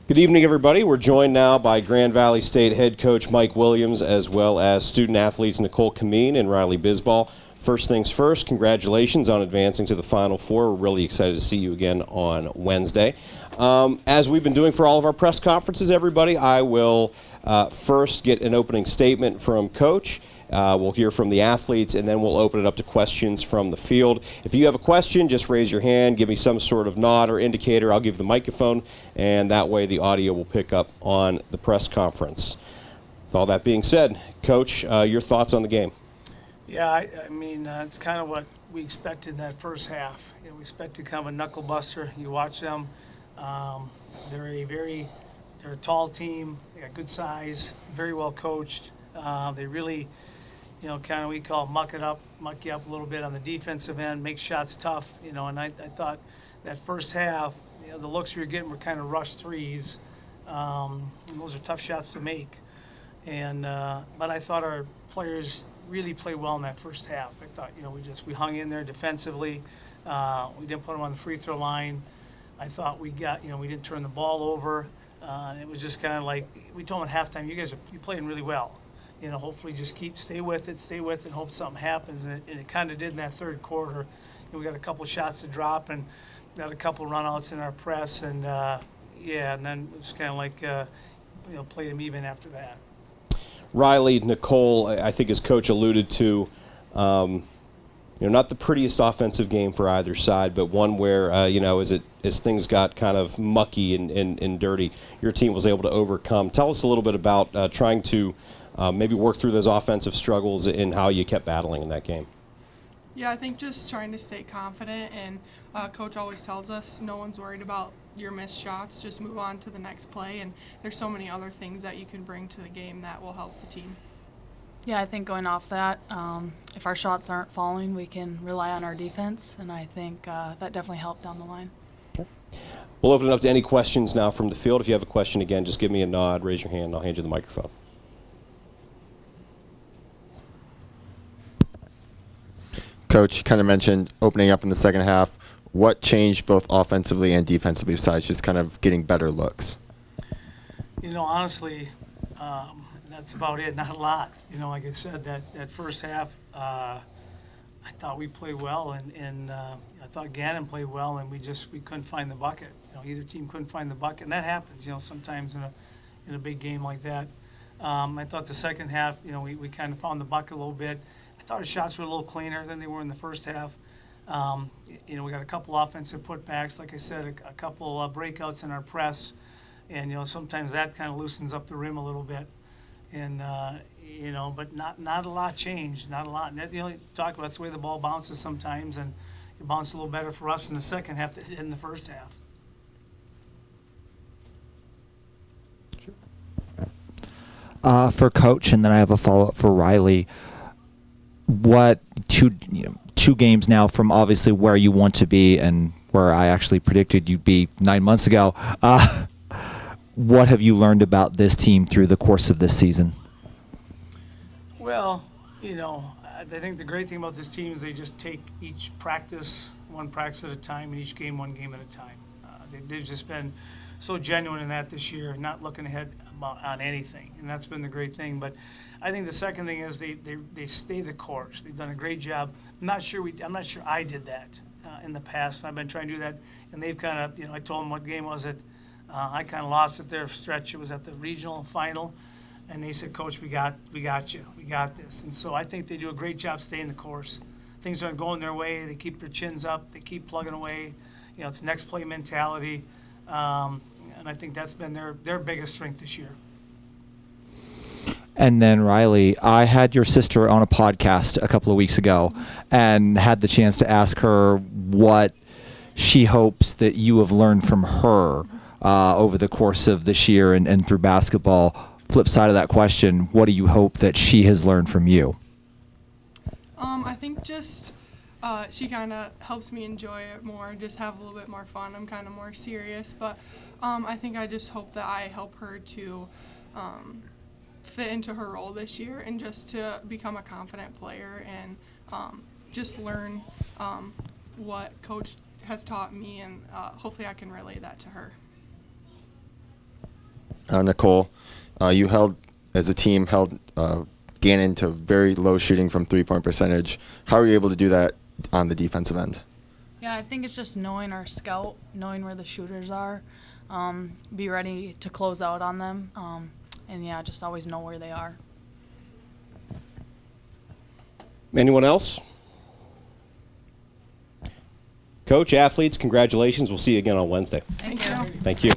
Good evening, everybody. We're joined now by Grand Valley State head coach Mike Williams, as well as student athletes Nicole Kamin and Riley Bisballe. First things first, congratulations on advancing to the Final Four. We're really excited to see you again on Wednesday. As we've been doing for all of our press conferences, everybody, I will first get an opening statement from Coach. We'll hear from the athletes, and then we'll open it up to questions from the field. If you have a question, just raise your hand, give me some sort of nod or indicator. I'll give the microphone, and that way the audio will pick up on the press conference. With all that being said, Coach, your thoughts on the game? Yeah, I mean, it's kind of what we expected in that first half. You know, we expected kind of a knuckle buster. You watch them; they're a tall team. They got good size, very well coached. They really, kind of we call muck you up a little bit on the defensive end, make shots tough. And I thought that first half, the looks we were getting were kind of rush threes. And those are tough shots to make. But I thought our players really played well in that first half. I thought, we hung in there defensively. We didn't put them on the free throw line. I thought we didn't turn the ball over. It was just kind of like we told them at halftime, you're playing really well. Hopefully just stay with it, and hope something happens. And it kind of did in that third quarter. We got a couple shots to drop and got a couple runouts in our press, and then it's kind of like played them even after that. Riley, Nicole, I think as Coach alluded to, not the prettiest offensive game for either side, but one where, as things got kind of mucky and dirty, your team was able to overcome. Tell us a little bit about trying to maybe work through those offensive struggles and how you kept battling in that game. Yeah, I think just trying to stay confident, and Coach always tells us no one's worried about your missed shots, just move on to the next play, and there's so many other things that you can bring to the game that will help the team. Yeah, I think going off that, if our shots aren't falling, we can rely on our defense, and I think that definitely helped down the line. Okay. We'll open it up to any questions now from the field. If you have a question, again, just give me a nod, raise your hand, and I'll hand you the microphone. Coach, you kind of mentioned opening up in the second half. What changed both offensively and defensively besides just kind of getting better looks? Honestly, that's about it. Not a lot. Like I said, that first half, I thought we played well, and I thought Gannon played well, and we couldn't find the bucket. Either team couldn't find the bucket, and that happens. Sometimes in a big game like that. I thought the second half, we kind of found the bucket a little bit. I thought our shots were a little cleaner than they were in the first half. We got a couple offensive putbacks, like I said, a couple breakouts in our press, and sometimes that kind of loosens up the rim a little bit, and but not a lot changed, not a lot. And talk about that's the way the ball bounces sometimes, and it bounced a little better for us in the second half than it did in the first half. For Coach, and then I have a follow-up for Riley. What two games now from obviously where you want to be and where I actually predicted you'd be 9 months ago. What have you learned about this team through the course of this season? Well, I think the great thing about this team is they just take each practice, one practice at a time, and each game, one game at a time. They've just been so genuine in that this year, not looking ahead on anything, and that's been the great thing. But I think the second thing is they stay the course. They've done a great job. I'm not sure I did that in the past. I've been trying to do that, and they've kind of, I told them what game was it. I kind of lost it there stretch. It was at the regional final, and they said, Coach, we got you. We got this. And so I think they do a great job staying the course. Things aren't going their way. They keep their chins up. They keep plugging away. It's next play mentality. And I think that's been their biggest strength this year. And then, Riley, I had your sister on a podcast a couple of weeks ago and had the chance to ask her what she hopes that you have learned from her over the course of this year and through basketball. Flip side of that question, what do you hope that she has learned from you? I think just she kind of helps me enjoy it more, just have a little bit more fun. I'm kind of more serious, but I think I just hope that I help her to fit into her role this year and just to become a confident player and just learn what Coach has taught me, and hopefully I can relay that to her. Nicole, you held, as a team, held Gannon to very low shooting from three-point percentage. How are you able to do that on the defensive end? Yeah, I think it's just knowing our scout, knowing where the shooters are, be ready to close out on them, and yeah, just always know where they are. Anyone else? Coach, athletes, congratulations. We'll see you again on Wednesday. Thank you. Thank you.